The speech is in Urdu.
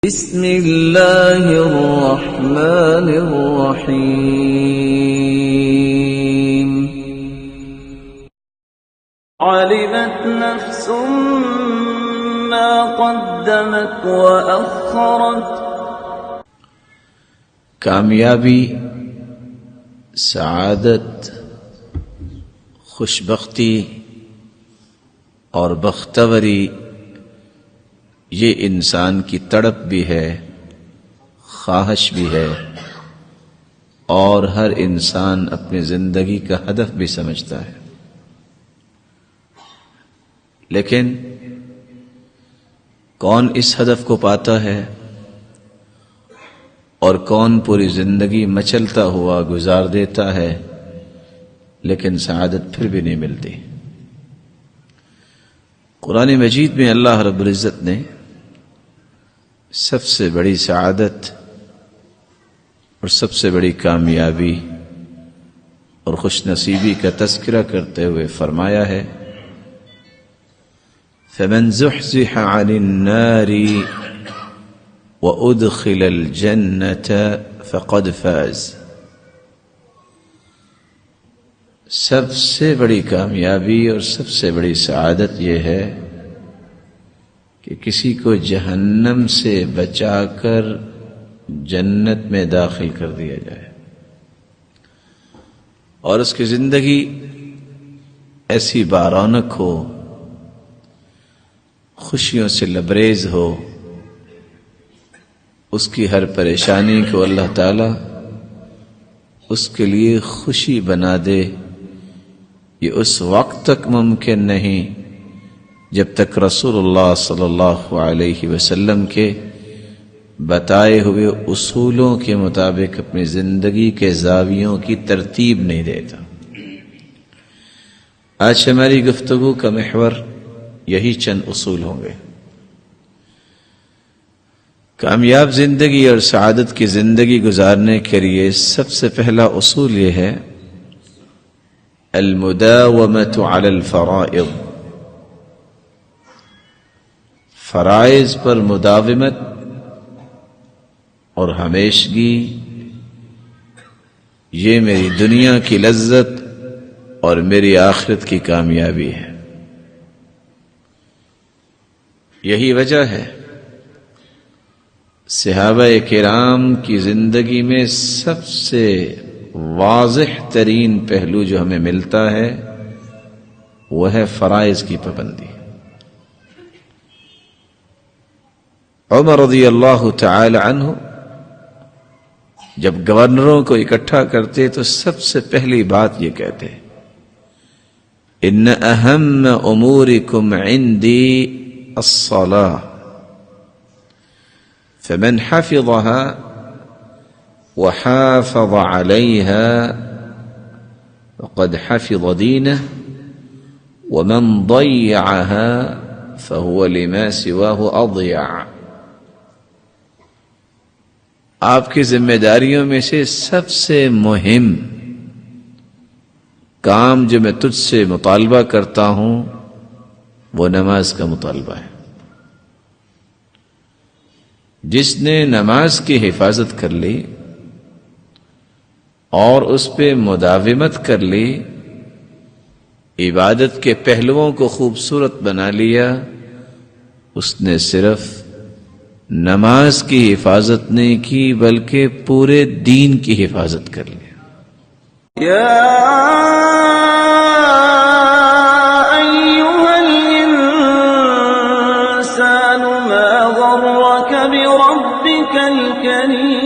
بسم اللہ الرحمن الرحیم علمت نفس ما قدمت وأخرت. کامیابی، سعادت، خوشبختی اور بختوری یہ انسان کی تڑپ بھی ہے، خواہش بھی ہے، اور ہر انسان اپنی زندگی کا ہدف بھی سمجھتا ہے. لیکن کون اس ہدف کو پاتا ہے اور کون پوری زندگی مچلتا ہوا گزار دیتا ہے لیکن سعادت پھر بھی نہیں ملتی. قرآن مجید میں اللہ رب العزت نے سب سے بڑی سعادت اور سب سے بڑی کامیابی اور خوش نصیبی کا تذکرہ کرتے ہوئے فرمایا ہے فَمَنْ زُحْزِحَ عَنِ النَّارِ وَأُدْخِلَ الْجَنَّةَ فَقَدْ فَازَ. سب سے بڑی کامیابی اور سب سے بڑی سعادت یہ ہے کہ کسی کو جہنم سے بچا کر جنت میں داخل کر دیا جائے اور اس کی زندگی ایسی بارونق ہو، خوشیوں سے لبریز ہو، اس کی ہر پریشانی کو اللہ تعالی اس کے لیے خوشی بنا دے. یہ اس وقت تک ممکن نہیں جب تک رسول اللہ صلی اللہ علیہ وسلم کے بتائے ہوئے اصولوں کے مطابق اپنی زندگی کے زاویوں کی ترتیب نہیں دیتا. آج ہماری گفتگو کا محور یہی چند اصول ہوں گے. کامیاب زندگی اور سعادت کی زندگی گزارنے کے لیے سب سے پہلا اصول یہ ہے المداومۃ علی الفرائض. فرائض پر مداومت اور ہمیشگی یہ میری دنیا کی لذت اور میری آخرت کی کامیابی ہے. یہی وجہ ہے صحابہ کرام کی زندگی میں سب سے واضح ترین پہلو جو ہمیں ملتا ہے وہ ہے فرائض کی پابندی. عمر رضی اللہ تعالی عنہ جب گورنروں کو اکٹھا کرتے تو سب سے پہلی بات یہ کہتے ان اہم امورکم عندی الصلاة فمن حفظها وحافظ عليها فقد حفظ دينه ومن ضيعها فهو لما سواه أضيع. آپ کی ذمہ داریوں میں سے سب سے مہم کام جو میں تجھ سے مطالبہ کرتا ہوں وہ نماز کا مطالبہ ہے. جس نے نماز کی حفاظت کر لی اور اس پہ مداومت کر لی، عبادت کے پہلوؤں کو خوبصورت بنا لیا، اس نے صرف نماز کی حفاظت نہیں کی بلکہ پورے دین کی حفاظت کر لی. یا ایھا الانسان ما غرک بربک الکریم